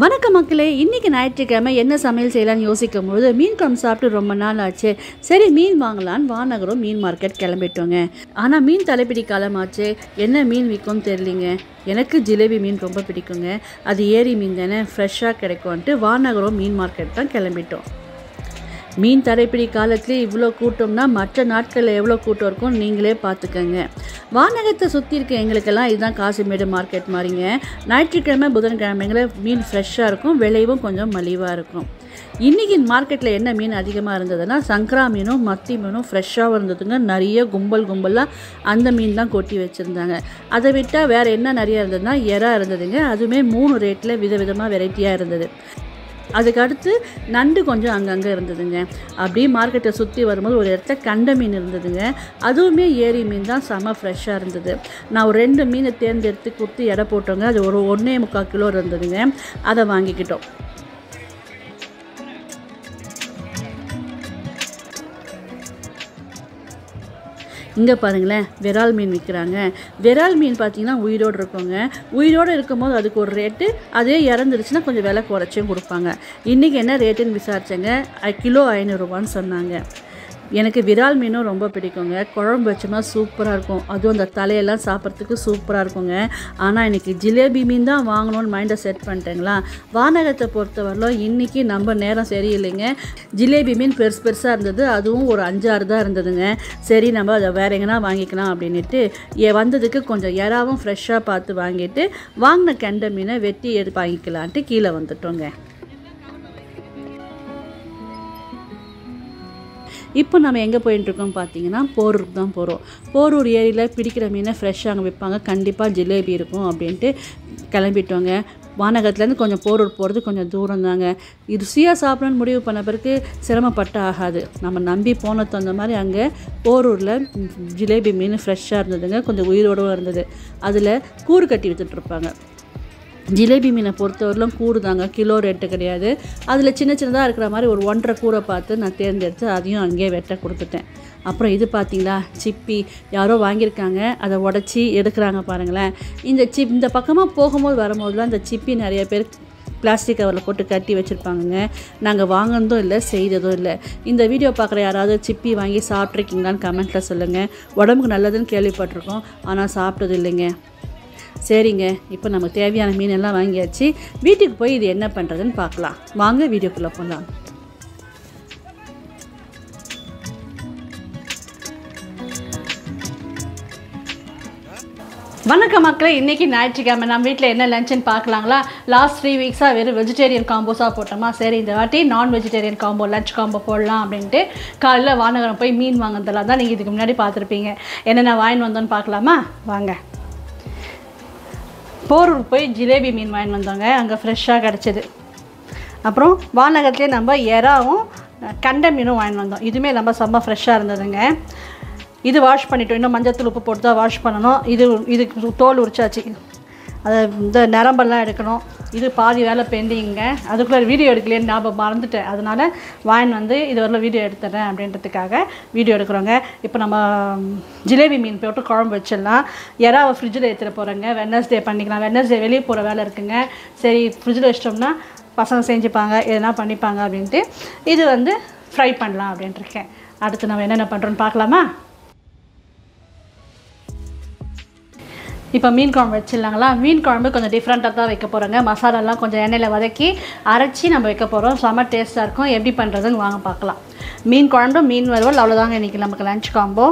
வணக்கம் மக்களே, இன்றைக்கி ஞாயிற்றுக்கிழமை என்ன சமையல் செய்யலான்னு யோசிக்கும் போது மீன் குழம்பு சாப்பிட்டு ரொம்ப நாள் ஆச்சு. சரி மீன் வாங்கலான்னு வானகரம் மீன் மார்க்கெட் கிளம்பிட்டோங்க. ஆனால் மீன் தலைப்பிடி காலமாச்சு, என்ன மீன் விற்கும்னு தெரியலிங்க. எனக்கு ஜிலேபி மீன் ரொம்ப பிடிக்குங்க. அது ஏரி மீன் தானே, ஃப்ரெஷ்ஷாக கிடைக்கும்ன்ட்டு வானகரம் மீன் மார்க்கெட் தான் கிளம்பிட்டோம். மீன் தரைப்பிடி காலத்துலேயே இவ்வளோ கூட்டம்னா மற்ற நாட்களில் எவ்வளோ கூட்டம் இருக்கும் நீங்களே பார்த்துக்கங்க. வானகத்தை சுற்றி இருக்க எங்களுக்கெல்லாம் இதுதான் காசிமேடு மார்க்கெட் மாதிரிங்க. ஞாயிற்றுக்கிழமை புதன்கிழமைங்களில் மீன் ஃப்ரெஷ்ஷாக இருக்கும், விலையும் கொஞ்சம் மலிவாக இருக்கும். இன்றைக்கி மார்க்கெட்டில் என்ன மீன் அதிகமாக இருந்ததுன்னா சங்கரா மீனும் மத்தி மீனும் ஃப்ரெஷ்ஷாகவும் இருந்ததுங்க. நிறைய கும்பலாக அந்த மீன் தான் கொட்டி வச்சுருந்தாங்க. அதை விட்டால் வேறு என்ன நிறையா இருந்ததுன்னா எறா இருந்ததுங்க. அதுவுமே 3 ரேட்டில் விதவிதமாக வெரைட்டியாக இருந்தது. அதுக்கு அடுத்து நண்டு கொஞ்சம் அங்கங்கே இருந்ததுங்க. அப்படியே மார்க்கெட்டை சுற்றி வரும்போது ஒரு இடத்துல கண்ட மீன் இருந்ததுங்க. அதுவுமே ஏரி மீன் தான், செம்ம ஃப்ரெஷ்ஷாக இருந்தது. நான் ஒரு 2 மீனை தேர்ந்தெடுத்து கொடுத்து எடை போட்டோங்க. அது ஒரு 1.25 கிலோ இருந்ததுங்க. அதை வாங்கிக்கிட்டோம். இங்கே பாருங்களேன், விரால் மீன் விற்கிறாங்க. விரால் மீன் பார்த்திங்கன்னா உயிரோடு இருக்குங்க. உயிரோடு இருக்கும்போது அதுக்கு ஒரு ரேட்டு, அதே இறந்துருச்சுன்னா கொஞ்சம் விலை குறைச்சும் கொடுப்பாங்க. இன்றைக்கி என்ன ரேட்டுன்னு விசாரித்தேங்க. கிலோ 500 ரூபான்னு சொன்னாங்க. எனக்கு விரால் மீனும் ரொம்ப பிடிக்குங்க. குழம்பு வச்சோம்னா சூப்பராக இருக்கும். அதுவும் அந்த தலையெல்லாம் சாப்பிட்றதுக்கு சூப்பராக இருக்குங்க. ஆனால் இன்றைக்கி ஜிலேபி மீன் தான் வாங்கணும்னு மைண்டை செட் பண்ணிட்டேங்களா. வானகத்தை பொறுத்தவரையிலும் இன்றைக்கி நம்ம நேரம் சரியில்லைங்க. ஜிலேபி மீன் பெருசாக இருந்தது. அதுவும் ஒரு 5-6 தான் இருந்ததுங்க. சரி நம்ம அதை வேறு எங்கன்னா வாங்கிக்கலாம் அப்படின்ட்டு வந்ததுக்கு கொஞ்சம் எறாவும் ஃப்ரெஷ்ஷாக பார்த்து வாங்கிட்டு வாங்கின கெண்டை மீனை வெட்டி எடுத்து வாங்கிக்கலான்ட்டு கீழே வந்துட்டோங்க. இப்போ நம்ம எங்கே போயிட்டுருக்கோம் பார்த்தீங்கன்னா போரூருக்கு தான் போகிறோம். போரூர் ஏரியில் பிடிக்கிற மீனை ஃப்ரெஷ்ஷாக அங்கே விற்பாங்க. கண்டிப்பாக ஜிலேபி இருக்கும் அப்படின்ட்டு கிளம்பிட்டோங்க. வானகத்துலேருந்து கொஞ்சம் போரூர் போகிறது கொஞ்சம் தூரம் தாங்க. ருசியாக சாப்பிடணும்னு முடிவு பண்ண பிறகு சிரமப்பட்டு ஆகாது. நம்ம நம்பி போன தகுந்த மாதிரி அங்கே போரூரில் ஜிலேபி மீன் ஃப்ரெஷ்ஷாக இருந்ததுங்க. கொஞ்சம் உயிரோடு இருந்தது. அதில் கூறு கட்டி விற்றுட்ருப்பாங்க. ஜிலேபி மீனை பொறுத்தவரையிலும் கூறு தாங்க, கிலோ ரேட்டு கிடையாது. அதில் சின்னதாக இருக்கிற மாதிரி ஒரு 1.5 கூரை பார்த்து நான் தேர்ந்தெடுத்து அதையும் அங்கேயே வெட்ட கொடுத்துட்டேன். அப்புறம் இது பார்த்திங்களா, சிப்பி யாரோ வாங்கியிருக்காங்க. அதை உடச்சி எடுக்கிறாங்க பாருங்களேன். இந்த பக்கமாக போகும்போது வரும்போதுலாம் இந்த சிப்பி நிறைய பேர் பிளாஸ்டிக் கவரில் போட்டு கட்டி வச்சுருப்பாங்கங்க. நாங்கள் வாங்கினதும் இல்லை, செய்ததும் இல்லை. இந்த வீடியோ பார்க்குற யாராவது சிப்பி வாங்கி சாப்பிட்ருக்கீங்களான்னு கமெண்ட்டில் சொல்லுங்கள். உடம்புக்கு நல்லதுன்னு கேள்விப்பட்டிருக்கோம், ஆனால் சாப்பிட்டது இல்லைங்க. சரிங்க, இப்போ நமக்கு தேவையான மீனெல்லாம் வாங்கியாச்சு. வீட்டுக்கு போய் இது என்ன பண்ணுறதுன்னு பார்க்கலாம். வாங்க வீடியோக்குள்ளே போகலாம். வணக்கம் மக்களே, இன்றைக்கி ஞாயிற்றுக்கிழமை நம்ம வீட்டில் என்ன லஞ்சுன்னு பார்க்கலாங்களா. லாஸ்ட் 3 வீக்ஸாக வெறும் வெஜிடேரியன் காம்போஸாக போட்டோமா. சரி இந்த வாட்டி நான் வெஜிடேரியன் காம்போ, லஞ்ச் காம்போ போடலாம் அப்படின்ட்டு காலையில் வானகரம் போய் மீன் வாங்குறதெல்லாம் தான் நீங்கள் இதுக்கு முன்னாடி பார்த்துருப்பீங்க. என்னென்ன வாங்கின்னு வந்தோன்னு பார்க்கலாமா வாங்க. போரூர் போய் ஜிலேபி மீன் வாங்கின்னு வந்தோங்க. அங்கே ஃப்ரெஷ்ஷாக கிடச்சிது. அப்புறம் வானகத்துலேயே நம்ம எறாவும் கண்ட மீனும் வாங்கின்னு வந்தோம். இதுவுமே ரொம்ப செம்ம ஃப்ரெஷ்ஷாக இருந்ததுங்க. இது வாஷ் பண்ணிட்டோம். இன்னும் மஞ்சத்தூள் உப்பு போட்டு தான் வாஷ் பண்ணணும். இதுக்கு தோல் உரிச்சாச்சு. அதை இந்த நரம்பெல்லாம் எடுக்கணும். இது பாதி வேலை பெண்டிங்க. அதுக்குள்ளே வீடியோ எடுக்கலேன்னு ஞாபகம் மறந்துட்டேன். அதனால் வாங்கின்னு வந்து இது வரல வீடியோ எடுத்துறேன் அப்படின்றதுக்காக வீடியோ எடுக்கிறோங்க. இப்போ நம்ம ஜிலேபி மீன் போட்டு குழம்பு வச்சிடலாம். எறாவை ஃப்ரிட்ஜில் எடுத்துகிட்டு போகிறேங்க. வெட்னஸ்டே பண்ணிக்கலாம். வெட்னஸ்டே வெளியே போகிற வேலை இருக்குங்க. சரி ஃப்ரிட்ஜில் வச்சிட்டோம்னா பசங்க செஞ்சுப்பாங்க, எதனா பண்ணிப்பாங்க அப்படின்ட்டு இது வந்து ஃப்ரை பண்ணலாம் அப்படின்ட்டுருக்கேன். அடுத்து நம்ம என்னென்ன பண்ணுறோன்னு பார்க்கலாமா. இப்போ மீன் குழம்பு வச்சிடலாங்களா. மீன் குழம்பு கொஞ்சம் டிஃப்ரெண்ட்டாக தான் வைக்க போகிறோங்க. மசாலாலாம் கொஞ்சம் எண்ணெயில் வதக்கி அரைச்சி நம்ம வைக்க போகிறோம். செம்ம டேஸ்ட்டாக இருக்கும். எப்படி பண்ணுறதுன்னு வாங்க பார்க்கலாம். மீன் குழம்பு, மீன் வறுவல், அவ்வளோதாங்க இன்றைக்கி நமக்கு லஞ்ச் காம்போ.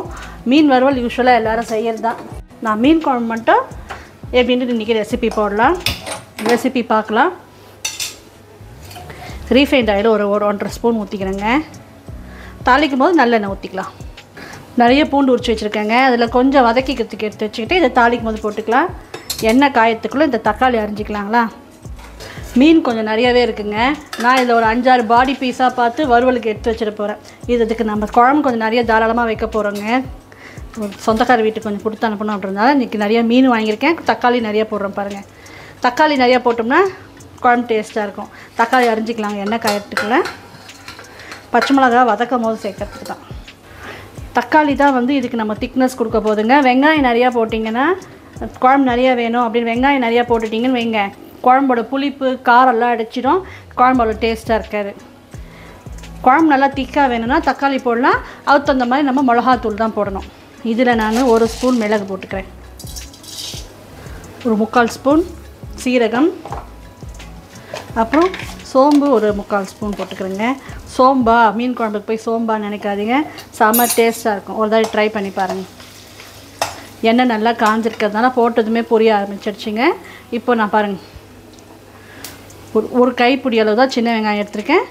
மீன் வறுவல் யூஸ்வலாக எல்லோரும் செய்கிறது தான். நான் மீன் குழம்பு மட்டும் எப்படின்ட்டு இன்றைக்கி ரெசிபி போடலாம். ரெசிபி பார்க்கலாம். ரீஃபைண்ட் ஆயில் ஒரு 1.5 ஸ்பூன் ஊற்றிக்கிறேங்க. தாளிக்கும் போது நல்லெண்ணெய் ஊற்றிக்கலாம். நிறைய பூண்டு உரிச்சு வச்சுருக்கேங்க. அதில் கொஞ்சம் வதக்கிக்கிறதுக்கு எடுத்து வச்சுக்கிட்டு இதை தாளிக்கும் போது போட்டுக்கலாம். எண்ணெய் காயத்துக்குள்ளே இந்த தக்காளி அரிஞ்சிக்கலாங்களா. மீன் கொஞ்சம் நிறையவே இருக்குங்க. நான் இதில் ஒரு 5-6 பாடி பீஸாக பார்த்து வறுவலுக்கு எடுத்து வச்சுட்டு போகிறேன். இதுக்கு நம்ம குழம்பு கொஞ்சம் நிறைய தாராளமாக வைக்க போகிறோங்க. சொந்தக்கார வீட்டுக்கு கொஞ்சம் கொடுத்து அனுப்பணும் அப்படின்றதுனால இன்றைக்கி நிறையா மீன் வாங்கியிருக்கேன். தக்காளி நிறையா போடுறோம் பாருங்கள். தக்காளி நிறையா போட்டோம்னா குழம்பு டேஸ்ட்டாக இருக்கும். தக்காளி அரிஞ்சிக்கலாங்க எண்ணெய் காயத்துக்குள்ளே. பச்சை மிளகா வதக்கும் போது சேர்க்கறதுக்கு தான். தக்காளி தான் வந்து இதுக்கு நம்ம திக்னஸ் கொடுக்க போதுங்க. வெங்காயம் நிறையா போட்டிங்கன்னா குழம்பு நிறையா வேணும் அப்படின்னு வெங்காயம் நிறையா போட்டுட்டிங்கன்னு வைங்க, குழம்போட புளிப்பு காரெல்லாம் அடிச்சிடும், குழம்போட டேஸ்ட்டாக இருக்காது. குழம்பு நல்லா திக்காக வேணும்னா தக்காளி போடலாம், அதுக்கு தகுந்த மாதிரி நம்ம மிளகாத்தூள் தான் போடணும். இதில் நான் 1 ஸ்பூன் மிளகு போட்டுக்கிறேன், ஒரு 3/4 ஸ்பூன் சீரகம், அப்புறம் சோம்பு ஒரு 3/4 ஸ்பூன் போட்டுக்கிறேங்க. சோம்பா மீன் குழம்புக்கு போய் சோம்பான்னு நினைக்காதீங்க, செம்ம டேஸ்ட்டாக இருக்கும். ஒரு தடவை ட்ரை பண்ணி பாருங்கள். எண்ணெய் நல்லா காஞ்சிருக்கிறதுனால போட்டதுமே பொரிய ஆரம்பிச்சிடுச்சிங்க. இப்போ நான் பாருங்கள், ஒரு கைப்பிடி அளவு தான் சின்ன வெங்காயம் எடுத்திருக்கேன்,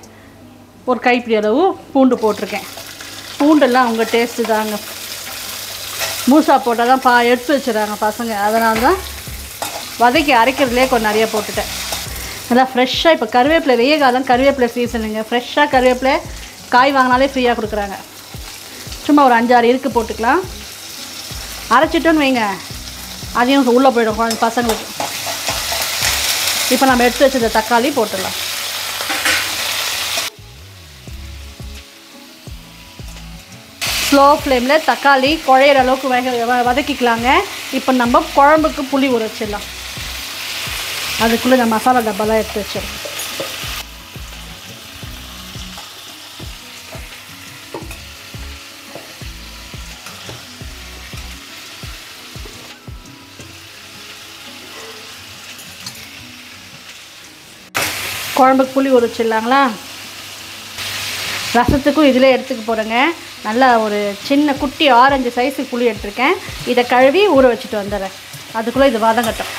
ஒரு கைப்பிடி அளவு பூண்டு போட்டிருக்கேன். பூண்டெல்லாம் உங்கள் டேஸ்ட்டு தாங்க, மூசா போட்டால் தான் எடுத்து வச்சுறாங்க பசங்க, அதனால தான் வதக்கி அரைக்கிறதுலே கொஞ்சம் நிறையா போட்டுட்டேன். நல்லா ஃப்ரெஷ்ஷாக இப்போ கருவேப்பிலை, வெய்ய காலம் கருவேப்பிலை சீசனுங்க, ஃப்ரெஷ்ஷாக கருவேப்பிலை காய் வாங்கினாலே ஃப்ரீயாக கொடுக்குறாங்க. சும்மா ஒரு 5-6 இருக்கு போட்டுக்கலாம். அரைச்சிட்டோன்னு வைங்க, அதையும் உள்ளே போய்டும் குழந்தை பசங்களுக்கு. இப்போ நம்ம எடுத்து வச்ச தக்காளி போட்டுடலாம். ஸ்லோ ஃப்ளேமில் தக்காளி குழையிற அளவுக்கு வதக்கிக்கலாங்க. இப்போ நம்ம குழம்புக்கு புளி ஊற வச்சிடலாம். அதுக்குள்ளே இந்த மசாலா டப்பாலாம் எடுத்து வச்சிடலாம். குழம்புக்கு புளி ஊற வச்சிடலாங்களா? ரசத்துக்கும் இதில் எடுத்துக்க போகிறேங்க. நல்லா ஒரு சின்ன குட்டி ஆரஞ்சு சைஸுக்கு புளி எடுத்துருக்கேன். இதை கழுவி ஊற வச்சுட்டு வந்துடுறேன். அதுக்குள்ளே இது வதங்கட்டும்.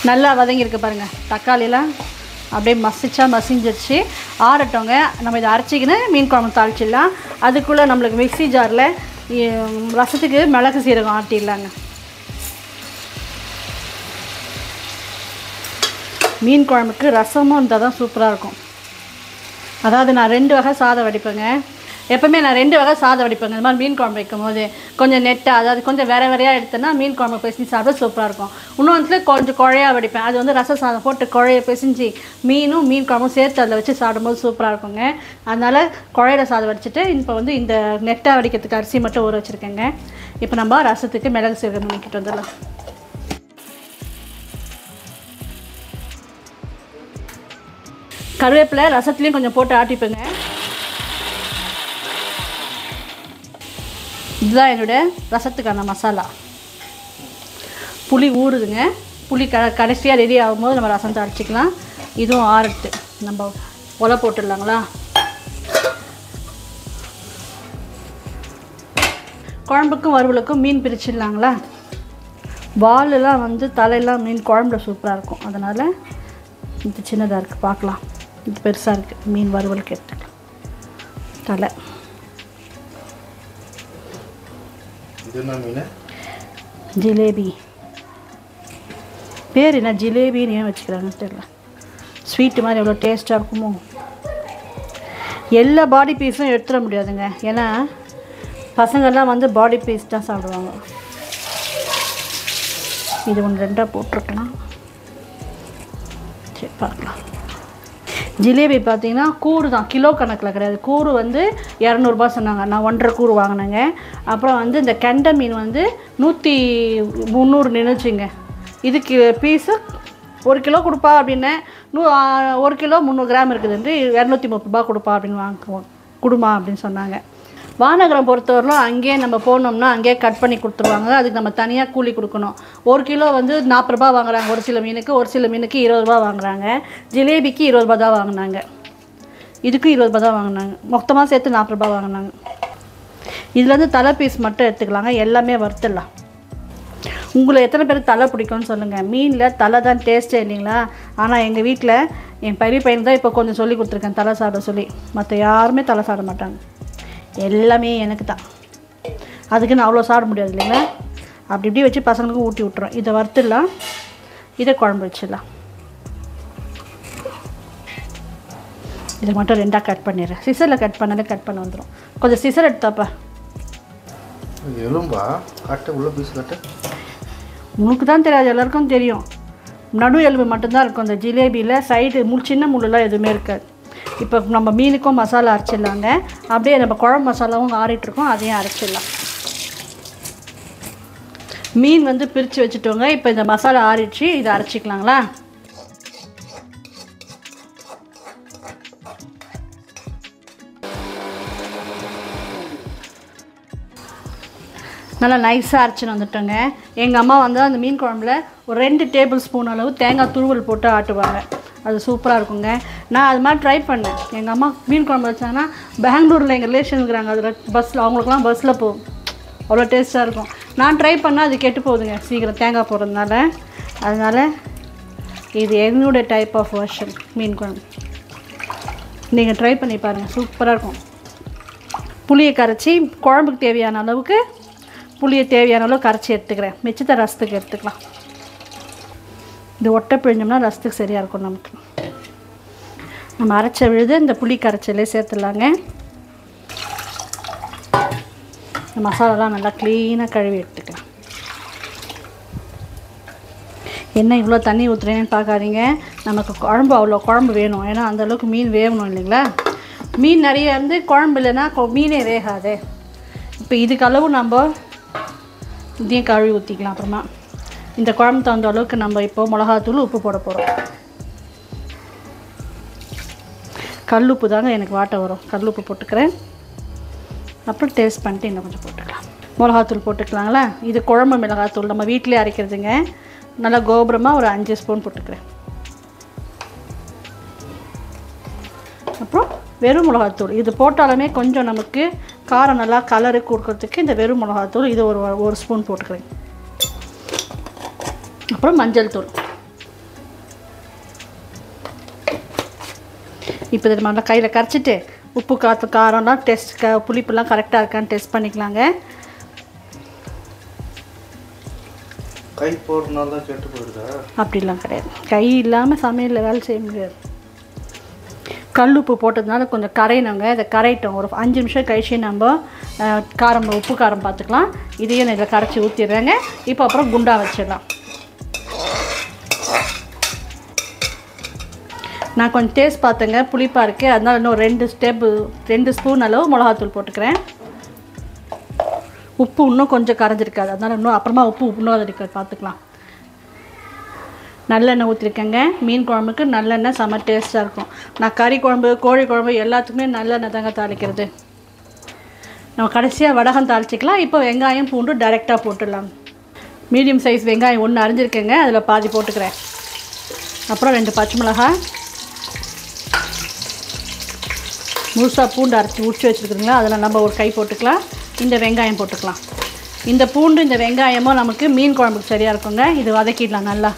நல்லா வதங்கியிருக்கு பாருங்கள், தக்காளியெல்லாம் அப்படியே மசிஞ்சிருச்சு. ஆறட்டோங்க, நம்ம இதை அரைச்சிக்கின்னு மீன் குழம்பு தாளிச்சிடலாம். அதுக்குள்ளே நம்மளுக்கு மிக்ஸி ஜாரில் ரசத்துக்கு மிளகு சீரகம் ஆட்டிடலாங்க. மீன் குழம்புக்கு ரசமும் இருந்தால் தான் சூப்பராக இருக்கும். அதாவது நான் 2 வகை சாதம் வடிப்பேங்க. எப்போவுமே நான் 2 வகை சாதம் வடிப்பேங்க. இந்த மாதிரி மீன் குழம்பு வைக்கும் போது கொஞ்சம் நெட்டாக, அதாவது கொஞ்சம் வேறையாக எடுத்தேன்னா மீன் குழம்பு பிசைஞ்சு சாப்பிட சூப்பராக இருக்கும். இன்னொன்று கொஞ்சம் குழையாக வடிப்பேன், அது வந்து ரச சாதம் போட்டு குழைய பிசைஞ்சு மீனும் மீன் குழம்பும் சேர்த்து அதில் வச்சு சாப்பிடும்போது சூப்பராக இருக்குங்க. அதனால் குழையிற சாதம் வடிச்சிட்டு இப்போ வந்து இந்த நெட்டாக வடிக்கிறதுக்கு அரிசி மட்டும் ஊற வச்சுருக்கேங்க. இப்போ நம்ம ரசத்துக்கு மிளகு சீரகம் பண்ணிக்கிட்டு வந்துடலாம். கருவேப்பிலை ரசத்துலேயும் கொஞ்சம் போட்டு ஆட்டிப்பேங்க. இதுதான் என்னோட ரசத்துக்கான மசாலா. புளி ஊறுதுங்க, புளி கடைசியாக ரெடி ஆகும்போது நம்ம ரசம் தாளிச்சிக்கலாம். இதுவும் ஆறட்டு நம்ம ஒலை போட்டுடலாங்களா? குழம்புக்கும் வறுவலுக்கும் மீன் பிரிச்சிடலாங்களா? வாலெல்லாம் வந்து தலையெல்லாம் மீன் குழம்புல சூப்பராக இருக்கும், அதனால் இது சின்னதாக இருக்குது, பார்க்கலாம். இது பெருசாக இருக்குது, மீன் வறுவலுக்கு எடுத்துக்கலாம். தலை ஜிலேபி, பேர் என்ன ஜிலேபின்னு ஏன் வச்சுக்கிறாங்கன்னு தெரியல. ஸ்வீட்டு மாதிரி எவ்வளோ டேஸ்ட்டாக இருக்குமோ. எல்லா பாடி பீஸும் எடுத்துட முடியாதுங்க, ஏன்னா பசங்கள்லாம் வந்து பாடி பீஸ் தான் சாப்பிடுவாங்க. இது 1-2 போட்டிருக்கலாம். சரி பார்க்கலாம். ஜிலேபி பார்த்தீங்கன்னா கூறு தான், கிலோ கணக்கில் கிடையாது. கூறு வந்து 200 சொன்னாங்க, நான் 1.5 கூறு வாங்கினேங்க. அப்புறம் வந்து இந்த கெண்டை மீன் வந்து 130 நினைச்சிங்க. இதுக்கு பீஸு 1 கிலோ கொடுப்பா அப்படின்னேன். 1 கிலோ 300 கிராம் இருக்குதுன்ட்டு 230 ரூபா கொடுப்பா அப்படின்னு கொடுமா அப்படின்னு சொன்னாங்க. வானகரம் பொறுத்தவரையிலும் அங்கேயே நம்ம போனோம்னா அங்கேயே கட் பண்ணி கொடுத்துருவாங்க. அதுக்கு நம்ம தனியாக கூலி கொடுக்கணும். 1 கிலோ வந்து 40 ரூபா வாங்குறாங்க ஒரு சில மீனுக்கு, ஒரு சில மீனுக்கு 20 ரூபா வாங்குறாங்க. ஜிலேபிக்கு 20 ரூபா தான் வாங்கினாங்க, இதுக்கும் 20 ரூபா தான் வாங்கினாங்க. மொத்தமாக சேர்த்து 40 ரூபா வாங்கினாங்க. இதில் வந்து தலை பீஸ் மட்டும் எடுத்துக்கலாங்க, எல்லாமே வறுத்துடலாம். உங்களை எத்தனை பேருக்கு தலை பிடிக்கும்னு சொல்லுங்கள். மீனில் தலை தான் டேஸ்ட்டே இல்லைங்களா? ஆனால் எங்கள் வீட்டில் என் பெரிய பையன் தான் இப்போ கொஞ்சம் சொல்லி கொடுத்துருக்கேன் தலை சாப்பிட சொல்லி. மற்ற யாருமே தலை சாப்பிட மாட்டாங்க, எல்லாமே எனக்கு தான். அதுக்கு நான் அவ்வளோ சாப்பிட முடியாது இல்லைங்களா? அப்படி இப்படி வச்சு பசங்களுக்கும் ஊட்டி விட்டுறோம். இதை வறுத்துடலாம், இதை குழம்பு வச்சிடலாம். இதை மட்டும் 2ஆக கட் பண்ணிடுறேன். சிசரில் கட் பண்ணாலே கட் பண்ண வந்துடும். கொஞ்சம் சிசர் எடுத்தாப்பா. எலும்பா கட்ட உள்ள பீஸ் கட்ட உனக்கு தான் தெரியாது, எல்லாருக்கும் தெரியும். நடு எலும்பு மட்டும்தான் இருக்கும் அந்த ஜிலேபியில். சைடு சின்ன முள்ளெல்லாம் எதுவுமே இருக்காது. இப்போ நம்ம மீனுக்கும் மசாலா அரைச்சிடலாங்க. அப்படியே நம்ம குழம்பு மசாலாவும் ஆறிட்டுருக்கோம், அதையும் அரைச்சிடலாம். மீன் வந்து பிரித்து வச்சுட்டோங்க. இப்போ இந்த மசாலா ஆறிடுச்சு, இதை அரைச்சிக்கலாங்களா? நல்லா நைஸாக அரைச்சின்னு வந்துட்டோங்க. எங்கள் அம்மா வந்து அந்த மீன் குழம்புல ஒரு 2 டேபிள் ஸ்பூன் அளவு தேங்காய் துருவல் போட்டு ஆட்டுவாங்க. அது சூப்பராக இருக்குங்க. நான் அது மாதிரி ட்ரை பண்ணேன். எங்கள் அம்மா மீன் குழம்பு வச்சாங்கன்னா பெங்களூரில் எங்கள் ரிலேஷன் இருக்கிறாங்க, அதில் பஸ்ஸில் அவங்களுக்குலாம் பஸ்ஸில் போகும், அவ்வளோ டேஸ்ட்டாக இருக்கும். நான் ட்ரை பண்ணால் அது கெட்டு போகுதுங்க சீக்கிரம் தேங்காய் போடுறதுனால. அதனால் இது என்னுடைய டைப் ஆஃப் வெர்ஷன் மீன் குழம்பு. நீங்கள் ட்ரை பண்ணி பாருங்கள், சூப்பராக இருக்கும். புளியை கரைச்சி குழம்புக்கு தேவையான அளவுக்கு புளியை தேவையான அளவு கரைச்சி எடுத்துக்கிறேன். மிச்சத்தை ரசத்துக்கு எடுத்துக்கலாம். இது ஒட்டை பிழிஞ்சோம்னா ரசத்துக்கு சரியாக இருக்கும். நமக்கு நம்ம அரைச்ச விழுது இந்த புளி கரைச்சலே சேர்த்துடலாங்க. இந்த மசாலாலாம் நல்லா க்ளீனாக கழுவி எடுத்துக்கலாம். என்ன இவ்வளோ தண்ணி ஊற்றுறேன்னு பார்க்காதீங்க, நமக்கு குழம்பு அவ்வளோ குழம்பு வேணும். ஏன்னா அந்தளவுக்கு மீன் வேகணும் இல்லைங்களா? மீன் நிறைய இருந்து குழம்பு இல்லைன்னா மீனே வேகாது. இப்போ இதுக்கு அளவு நம்ம இதையும் கழுவி ஊற்றிக்கலாம். அப்புறமா இந்த குழம்பு தகுந்த அளவுக்கு நம்ம இப்போது மிளகாத்தூள் உப்பு போட போகிறோம். கல் உப்பு தாங்க எனக்கு வாட்ட வரும், கல் உப்பு போட்டுக்கிறேன். அப்புறம் டேஸ்ட் பண்ணிட்டு இன்னும் கொஞ்சம் போட்டுக்கலாம். மிளகாத்தூள் போட்டுக்கலாங்களா? இது குழம்பு மிளகாத்தூள் நம்ம வீட்டிலே அரைக்கிறதுங்க. நல்லா கோபுரமாக ஒரு 5 ஸ்பூன் போட்டுக்கிறேன். அப்புறம் வெறும் மிளகாத்தூள் இது போட்டாலுமே கொஞ்சம் நமக்கு காரம் நல்லா கலரு கொடுக்கறதுக்கு இந்த வெறும் மிளகாத்தூள் இது ஒரு ஸ்பூன் போட்டுக்கிறேன். அப்புறம் மஞ்சள் தூள். இப்போ இது நல்லா கையில் கரைச்சிட்டு உப்பு காரம்லாம் டெஸ்ட் புளிப்புலாம் கரெக்டாக இருக்கான்னு டெஸ்ட் பண்ணிக்கலாங்க. கை போடுறதுனால தான் கெட்டு போயிடுதா? அப்படிலாம் கிடையாது. கை இல்லாமல் சமையலில் வேலை செய்ய முடியாது. கல் உப்பு போட்டதுனால கொஞ்சம் கரையினவங்க, இதை கரையிட்டோம். ஒரு 5 நிமிஷம் கழிச்சு நம்ம காரம் உப்பு காரம் பார்த்துக்கலாம். இதையும் நான் இதில் கரைச்சி ஊற்றிடுறேங்க. இப்போ அப்புறம் குண்டா வச்சிடலாம். நான் கொஞ்சம் டேஸ்ட் பார்த்தேங்க, புளிப்பாக இருக்குது. அதனால் இன்னும் 2 ஸ்பூன் அளவு மிளகாத்தூள் போட்டுக்கிறேன். உப்பு இன்னும் கொஞ்சம் கரைஞ்சிருக்காது, அதனால் இன்னும் அப்புறமா உப்பு இன்னும் இருக்காது, பார்த்துக்கலாம். நல்லெண்ணெய் ஊற்றிருக்கேங்க. மீன் குழம்புக்கு நல்லெண்ணெய் செம்ம டேஸ்ட்டாக இருக்கும். நான் கறி குழம்பு கோழி குழம்பு எல்லாத்துக்குமே நல்லெண்ணெய் தாங்க தாளிக்கிறது. நம்ம கடைசியாக வடகம் தாளிச்சிக்கலாம். இப்போ வெங்காயம் பூண்டு டைரெக்டாக போட்டுடலாம். மீடியம் சைஸ் வெங்காயம் 1 அரிஞ்சிருக்கேங்க, அதில் பாதி போட்டுக்கிறேன். அப்புறம் 2 பச்சை மிளகாய், முழுசாக பூண்டு அரைச்சி உரிச்சு வச்சுருக்குறீங்களா, அதில் நம்ம ஒரு கை போட்டுக்கலாம். இந்த வெங்காயம் போட்டுக்கலாம். இந்த பூண்டு இந்த வெங்காயமும் நமக்கு மீன் குழம்புக்கு சரியாக இருக்குங்க. இது வதக்கிடலாம் நல்லா.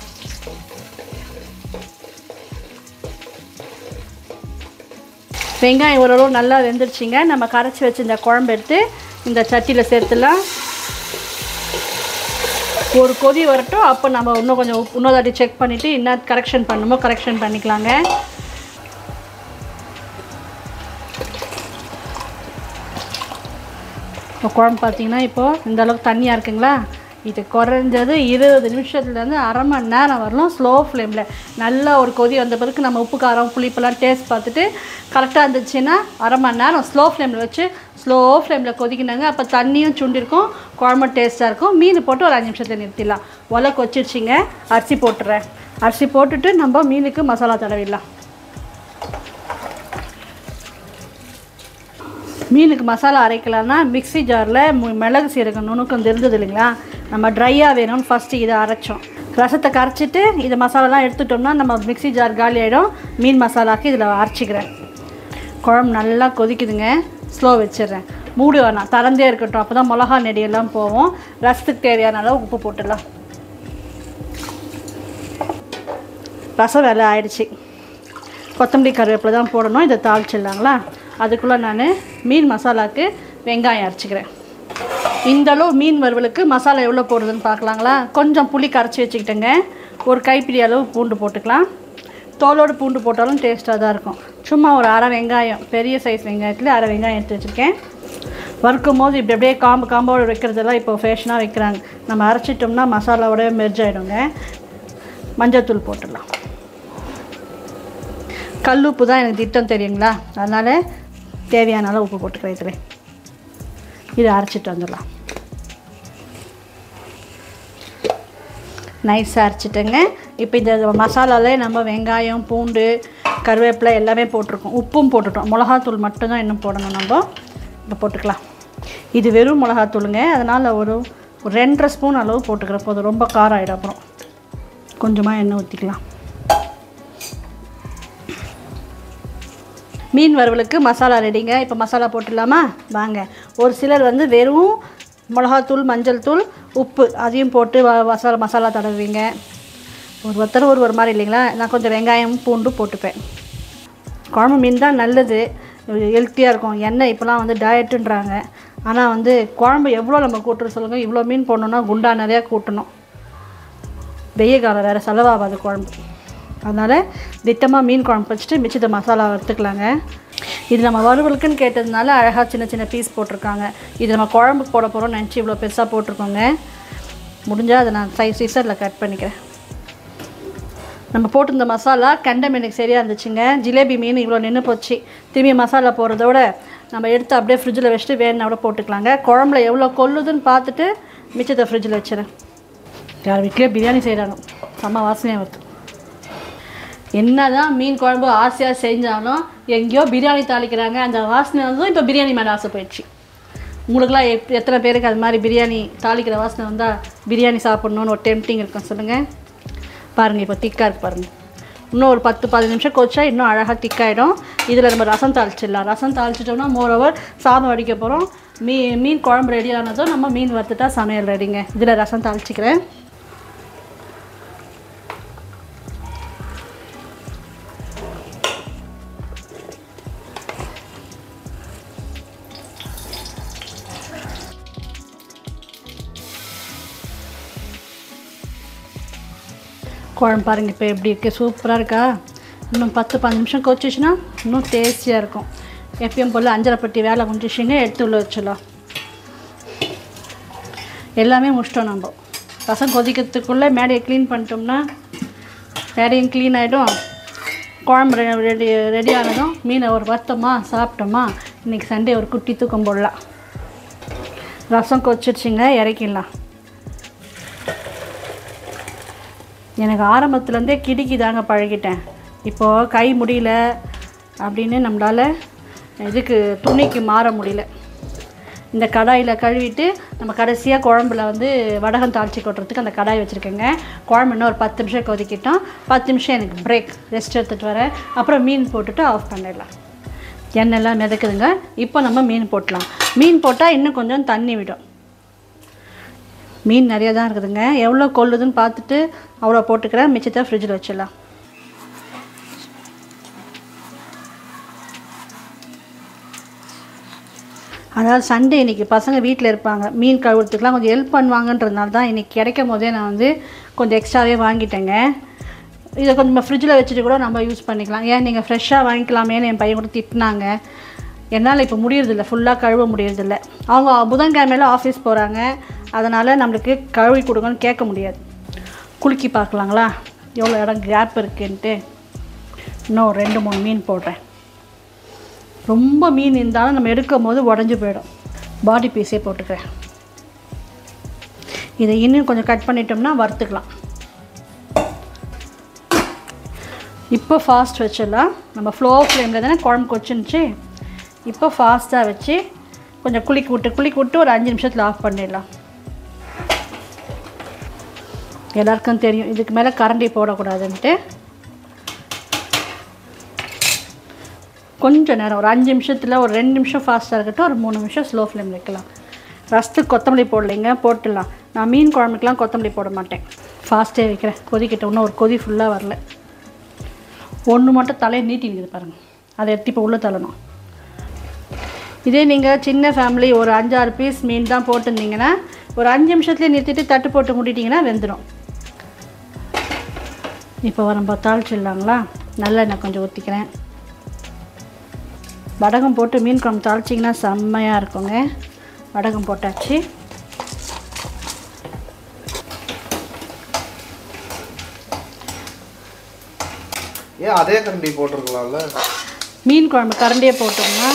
வெங்காயம் ஓரளவு நல்லா வெந்துருச்சுங்க. நம்ம கரைச்சி வச்சு இந்த குழம்பு எடுத்து இந்த சட்டியில் சேர்த்துலாம். ஒரு கொதி வரட்டும். அப்போ நம்ம இன்னும் கொஞ்சம் இன்னொரு தாட்டி செக் பண்ணிவிட்டு என்ன கரெக்ஷன் பண்ணுமோ கரெக்ஷன் பண்ணிக்கலாங்க. இப்போ குழம்பு பார்த்திங்கன்னா இப்போது இந்த அளவுக்கு தண்ணியாக இருக்குங்களா? இது குறைஞ்சது 20 நிமிஷத்துலேருந்து அரை மணி நேரம் வரலாம் ஸ்லோ ஃப்ளேமில். நல்லா ஒரு கொதி வந்த பிறகு நம்ம உப்பு காரம் புளிப்பெல்லாம் டேஸ்ட் பார்த்துட்டு கரெக்டாக இருந்துச்சுன்னா அரை மணி நேரம் ஸ்லோ ஃப்ளேமில் வச்சு ஸ்லோ ஃப்ளேமில் கொதிக்கினாங்க. அப்போ தண்ணியும் சுண்டிருக்கும், குழம்பு டேஸ்ட்டாக இருக்கும். மீன் போட்டு ஒரு 5 நிமிஷத்தை நிறுத்திடலாம். ஒலை கொச்சிருச்சிங்க. அரிசி போட்டுறேன். அரிசி போட்டுட்டு நம்ம மீனுக்கு மசாலா தடவிடலாம். மீனுக்கு மசாலா அரைக்கலான்னா மிக்ஸி ஜாரில் மிளகு சீரகம் நுணுக்கம் இருந்தது இல்லைங்களா, நம்ம ட்ரையாக வேணும்னு ஃபஸ்ட்டு இதை அரைச்சோம். ரசத்தை கரைச்சிட்டு இதை மசாலாலாம் எடுத்துட்டோம்னா நம்ம மிக்ஸி ஜார் காலி ஆகிடும். மீன் மசாலாவுக்கு இதில் அரைச்சிக்கிறேன். குழம்பு நல்லா கொதிக்குதுங்க. ஸ்லோ வச்சிடுறேன். மூடி வேணாம், திறந்தே இருக்கட்டும். அப்போ தான் மிளகா நெடியெல்லாம் போவோம். ரசத்துக்கு தேவையான அளவு உப்பு போட்டுடலாம். ரசம் வேலை ஆயிடுச்சு. கொத்தமல்லி கருவேப்பிலை தான் போடணும். இதை தாளிச்சிடலாங்களா? அதுக்குள்ளே நான் மீன் மசாலாவுக்கு வெங்காயம் அரைச்சிக்கிறேன். இந்தளவு மீன் வறுவலுக்கு மசாலா எவ்வளோ போடுறதுன்னு பார்க்கலாங்களா? கொஞ்சம் புளி கரைச்சி வச்சுக்கிட்டேங்க. ஒரு கைப்பிடி அளவு பூண்டு போட்டுக்கலாம். தோலோடு பூண்டு போட்டாலும் டேஸ்ட்டாக தான் இருக்கும். சும்மா ஒரு அரை வெங்காயம், பெரிய சைஸ் வெங்காயத்தில் அரை வெங்காயம் எடுத்து வச்சுருக்கேன். வறுக்கும் போது இப்படி அப்படியே காம்போடு வைக்கிறதெல்லாம் இப்போ ஃபேஷனாக வைக்கிறாங்க. நம்ம அரைச்சிட்டோம்னா மசாலாவோடய மெர்ஜ் ஆகிடுங்க. மஞ்சள் தூள் போட்டுடலாம். கல் உப்பு தான் எனக்கு திட்டம் தெரியுங்களா, அதனால் தேவையான அளவு உப்பு போட்டுக்கிறேன். இதில் இதை அரைச்சிட்டு வந்துடலாம். நைஸாக அரைச்சிட்டேங்க. இப்போ இந்த மசாலாவில் நம்ம வெங்காயம், பூண்டு, கருவேப்பிலை எல்லாமே போட்டிருக்கோம். உப்பும் போட்டுட்டோம். மிளகாத்தூள் மட்டும்தான் இன்னும் போடணும். நம்ம இப்போ போட்டுக்கலாம். இது வெறும் மிளகாத்தூளுங்க, அதனால் ஒரு 2.5 ஸ்பூன் அளவு போட்டுக்கிறேன் போதும். ரொம்ப காரம் ஆகிடும். அப்புறம் கொஞ்சமாக எண்ணெய் ஊற்றிக்கலாம். மீன் வறுவலுக்கு மசாலா ரெடிங்க. இப்போ மசாலா போட்டுடலாமா? வாங்க. ஒரு சிலர் வந்து வெறும் மிளகாத்தூள், மஞ்சள் தூள், உப்பு அதையும் போட்டு மசாலா தடவுவீங்க. ஒருத்தர் ஒரு மாதிரி இல்லைங்களா? நான் கொஞ்சம் வெங்காயம், பூண்டு போட்டுப்பேன். குழம்பு மீன் தான் நல்லது, ஹெல்த்தியாக இருக்கும். எண்ணெய் இப்போலாம் வந்து டயட்டுன்றாங்க. ஆனால் வந்து குழம்பு எவ்வளோ நம்ம கூட்டுற சொல்லுங்கள். இவ்வளோ மீன் போடணுன்னா குண்டா நிறையா கூட்டணும். வெய்ய காலம் வேறு, செலவாகாது குழம்பு. அதனால் திட்டமாக மீன் குழம்பு வச்சுட்டு மிச்சத்தை மசாலா வறுத்துக்கலாங்க. இது நம்ம வறுவலுக்குன்னு கேட்டதுனால அழகாக சின்ன சின்ன பீஸ் போட்டிருக்காங்க. இது நம்ம குழம்புக்கு போட போகிறோம்னு நினச்சி இவ்வளோ பெருசாக போட்டிருக்கோங்க. முடிஞ்சால் அதை நான் சீசரில் கட் பண்ணிக்கிறேன். நம்ம போட்டிருந்த மசாலா கெண்டை மீனுக்கு சரியாக இருந்துச்சுங்க. ஜிலேபி மீன் இவ்வளோ நின்று போச்சு. திரும்பி மசாலா போடுறதோட நம்ம எடுத்து அப்படியே ஃப்ரிட்ஜில் வச்சுட்டு வேணுன்னா கூட போட்டுக்கலாங்க. குழம்புல எவ்வளோ கொல்லுதுன்னு பார்த்துட்டு மிச்சத்தை ஃப்ரிட்ஜில் வச்சுறேன். யார் வீட்லேயே பிரியாணி செய்கிறாங்க, செம்ம வாசனையாக வருது. என்ன தான் மீன் குழம்பு ஆசையாக செஞ்சாலும் எங்கேயோ பிரியாணி தாளிக்கிறாங்க. அந்த வாசனை வந்ததும் இப்போ பிரியாணி மேலே ஆசை போயிடுச்சு. உங்களுக்குலாம் எத்தனை பேருக்கு அது மாதிரி பிரியாணி தாளிக்கிற வாசனை வந்தால் பிரியாணி சாப்பிட்ணுன்னு ஒரு டெம்டிங் இருக்கும் சொல்லுங்கள். பாருங்கள், இப்போ திக்காக இருக்குது பாருங்கள். இன்னும் ஒரு 10-15 நிமிஷம் கொச்சா இன்னும் அழகாக திக்காயிடும். இதில் நம்ம ரசம் தாளிச்சிடலாம். ரசம் தாளிச்சிட்டோம்னா மோரோவர் சாதம் வடிக்க போகிறோம். மீன் குழம்பு ரெடி ஆனதும் நம்ம மீன் வறுத்துட்டா சமையல் ரெடிங்க. இதில் ரசம் தாளிச்சிக்கிறேன். குழம்பு பாருங்கள் இப்போ எப்படி இருக்குது, சூப்பராக இருக்கா? இன்னும் 10-15 நிமிஷம் கொச்சிச்சுன்னா இன்னும் டேஸ்டியாக இருக்கும். எப்பயும் போல் அஞ்சரைப்பட்டி வேலை முடிச்சிச்சிங்க, எடுத்து உள்ள வச்சிடலாம். எல்லாமே முடிச்சிட்டோம். நம்ம ரசம் கொதிக்கிறதுக்குள்ளே மேடையை க்ளீன் பண்ணிட்டோம்னா மேடையும் க்ளீன் ஆகிடும். குழம்பு ரெடி ஆனதும் மீனை ஒரு வறுத்தோமா சாப்பிட்டோமா. இன்றைக்கி சண்டே ஒரு குட்டி தூக்கம் போடலாம். ரசம் கொச்சிடுச்சிங்க, இறக்கிடலாம். எனக்கு ஆரம்பத்துலேருந்தே கிடுக்கி தாங்க பழகிட்டேன். இப்போது கை முடியல அப்படின்னு நம்மளால் இதுக்கு துணிக்கு மாற முடியல. இந்த கடாயில் கழுவிட்டு நம்ம கடைசியாக குழம்புல வந்து வடகம் தாளித்து கொட்டுறதுக்கு அந்த கடாய் வச்சுருக்கேங்க. குழம்பு இன்னும் ஒரு 10 நிமிஷம் கொதிக்கிட்டோம். 10 நிமிஷம் எனக்கு பிரேக், ரெஸ்ட் எடுத்துகிட்டு வரேன். அப்புறம் மீன் போட்டுட்டு ஆஃப் பண்ணிடலாம். எண்ணெய்லாம் மிதக்குதுங்க. இப்போ நம்ம மீன் போட்டலாம். மீன் போட்டால் இன்னும் கொஞ்சம் தண்ணி விடும். மீன் நிறையா தான் இருக்குதுங்க. எவ்வளோ கொள்ளுதுன்னு பார்த்துட்டு அவ்வளோ போட்டுக்கிறேன். மிச்சத்தை ஃப்ரிட்ஜில் வச்சிடலாம். அதாவது சண்டே இன்றைக்கி பசங்க வீட்டில் இருப்பாங்க. மீன் கழுவுறதுக்குலாம் கொஞ்சம் ஹெல்ப் பண்ணுவாங்கன்றதுனால தான் இன்றைக்கி கிடைக்கும் போதே நான் வந்து கொஞ்சம் எக்ஸ்ட்ராவே வாங்கிட்டேங்க. இதை கொஞ்சம் ஃப்ரிட்ஜில் வச்சுட்டு கூட நம்ம யூஸ் பண்ணிக்கலாம். ஏன் நீங்கள் ஃப்ரெஷ்ஷாக வாங்கிக்கலாமேன்னு என் பையன் கூட திட்டினாங்க. என்னால் இப்போ முடியறதில்ல, ஃபுல்லாக கழுவ முடியறதில்ல. அவங்க புதன்கிழமையில் ஆஃபீஸ் போகிறாங்க. அதனால் நம்மளுக்கு கழுவி கொடுங்கன்னு கேட்க முடியாது. குலுக்கி பார்க்கலாங்களா எவ்வளோ இடம் கேப் இருக்குன்ட்டு. இன்னும் 2-3 மீன் போடுறேன். ரொம்ப மீன் இருந்தாலும் நம்ம எடுக்கும் போது உடஞ்சி போயிடும். பாடி பீஸே போட்டுக்கிறேன். இதை இன்னும் கொஞ்சம் கட் பண்ணிட்டோம்னா வறுத்துக்கலாம். இப்போ ஃபாஸ்ட் வச்சிடலாம். நம்ம ஃப்ளோ ஃப்ளேமில் தானே குழம்பு கொச்சிருந்துச்சு. இப்போ ஃபாஸ்ட்டாக வச்சு கொஞ்சம் குளிக்க விட்டு ஒரு 5 நிமிஷத்தில் ஆஃப் பண்ணிடலாம். எல்லாருக்கும் தெரியும் இதுக்கு மேலே கரண்டி போடக்கூடாதுன்ட்டு. கொஞ்சம் நேரம் ஒரு 5 நிமிஷத்தில் ஒரு 2 நிமிஷம் ஃபாஸ்ட்டாக இருக்கட்டும். ஒரு 3 நிமிஷம் ஸ்லோ ஃப்ளேம் வைக்கலாம். ரசத்துக்கு கொத்தமல்லி போடலைங்க, போட்டுடலாம். நான் மீன் குழம்புக்கெலாம் கொத்தமல்லி போட மாட்டேன். ஃபாஸ்ட்டே வைக்கிறேன். கொதிக்கிட்ட இன்னும் ஒரு கொதி ஃபுல்லாக வரல. ஒன்று மட்டும் தலையை நீட்டி நிற்குது பாருங்கள். அதை எடுத்து இப்போ உள்ளே தள்ளணும். இதே நீங்கள் சின்ன ஃபேமிலி ஒரு 5-6 பீஸ் மீன் தான் போட்டிருந்தீங்கன்னா ஒரு 5 நிமிஷத்துலேயே நிறுத்திட்டு தட்டு போட்டு மூடிட்டிங்கன்னா வெந்துடும். இப்போ நம்ம தாளிச்சிடலாங்களா? நல்லெண்ணெய் கொஞ்சம் ஊற்றிக்கிறேன். வடகம் போட்டு மீன் குழம்பு தாளிச்சிங்கன்னா செம்மையாக இருக்குங்க. வடகம் போட்டாச்சு. ஏன் அதே கரண்டி போட்டிருக்கலாம்ல? மீன் குழம்பு கரண்டியே போட்டோம்னா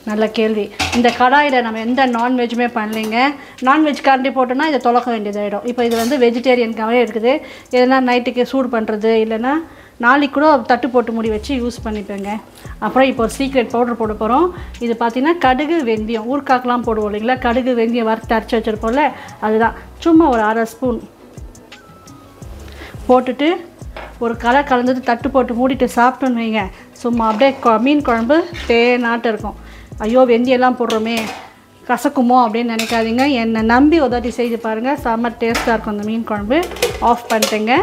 நல்ல கேள்வி. இந்த கடாயில் நம்ம எந்த நான்வெஜ்ஜுமே பண்ணலைங்க. நான்வெஜ் கரண்டி போட்டோம்னா இதை தொலைக்க வேண்டியதாகிடும். இப்போ இது வந்து வெஜிடேரியனுக்காகவே இருக்குது. எதனா நைட்டுக்கு சூடு பண்ணுறது இல்லைன்னா நாளைக்கு கூட தட்டு போட்டு மூடி வச்சு யூஸ் பண்ணிப்பேங்க. அப்புறம் இப்போ ஒரு சீக்ரெட் பவுடர் போட போகிறோம். இது பார்த்திங்கன்னா கடுகு வெந்தயம், ஊறுக்காக்கெலாம் போடுவோம் இல்லைங்களா, கடுகு வெந்தயம் வறுத்து அரைச்சி வச்சுருப்போம்ல, அதுதான். சும்மா ஒரு 1/2 ஸ்பூன் போட்டுட்டு ஒரு கலந்தது தட்டு போட்டு மூடிட்டு சாப்பிட்டோன்னு வைங்க, சும்மா அப்படியே மீன் குழம்பு தேனாட்டம் இருக்கும். ஐயோ வெந்தயம்லாம் போடுறோமே கசக்குமோ அப்படின்னு நினைக்காதீங்க. என்னை நம்பி உதவி செய்து பாருங்கள், செம்ம டேஸ்ட்டாக இருக்கும் அந்த மீன் குழம்பு. ஆஃப் பண்ணிட்டேங்க.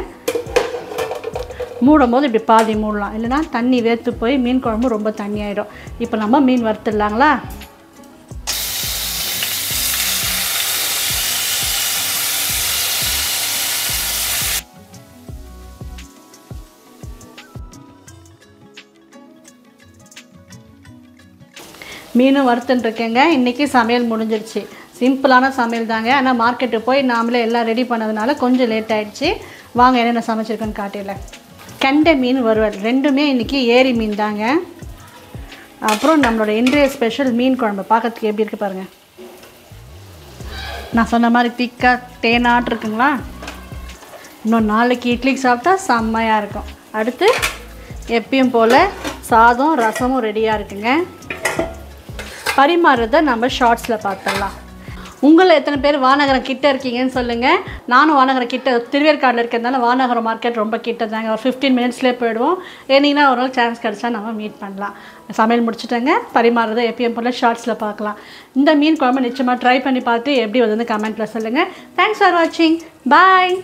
மூடும் போது இப்படி பாதி மூடலாம், இல்லைனா தண்ணி வேர்த்து போய் மீன் குழம்பு ரொம்ப தண்ணி ஆகிடும். இப்போ நம்ம மீன் வறுத்துடலாங்களா? மீனும் வறுத்துட்டுருக்கேங்க. இன்றைக்கி சமையல் முடிஞ்சிருச்சு. சிம்பிளான சமையல் தாங்க. ஆனால் மார்க்கெட்டு போய் நாமளே எல்லாம் ரெடி பண்ணதுனால கொஞ்சம் லேட் ஆகிடுச்சு. வாங்க என்னென்ன சமைச்சிருக்கேன்னு காட்டிடல. கெண்டை மீன் வறுவல், ரெண்டுமே இன்றைக்கி ஏரி மீன் தாங்க. அப்புறம் நம்மளோட இன்றைய ஸ்பெஷல் மீன் குழம்பு பார்க்கறதுக்கு எப்படி இருக்குது பாருங்கள். நான் சொன்ன மாதிரி திக்காக தேனாட்டு இருக்குங்களா? இன்னும் நாளைக்கு இட்லிக்கு சாப்பிட்டா செம்மையாக இருக்கும். அடுத்து எப்பயும் போல் சாதம் ரசமும் ரெடியாக இருக்குங்க. பரிமாறுறதை நம்ம ஷார்ட்ஸில் பார்த்துடலாம். உங்களில் எத்தனை பேர் வானகரம் கிட்டே இருக்கீங்கன்னு சொல்லுங்கள். நானும் வானகரம் கிட்ட திருவேற்காடில் இருக்கிறதுனால வானகரம் மார்க்கெட் ரொம்ப கிட்ட தாங்க. ஒரு 15 மினிட்ஸ்லேயே போயிடுவோம். ஏனிங்கன்னா ஒரு நாள் சான்ஸ் கிடச்சா நம்ம மீட் பண்ணலாம். சமையல் முடிச்சுட்டேங்க. பரிமாறுறதை எப்பயும் போல் ஷார்ட்ஸில் பார்க்கலாம். இந்த மீன் குழம்பு நிச்சயமாக ட்ரை பண்ணி பார்த்து எப்படி வந்து கமெண்ட்டில் சொல்லுங்கள். தேங்க்ஸ் ஃபார் வாட்சிங். பாய்.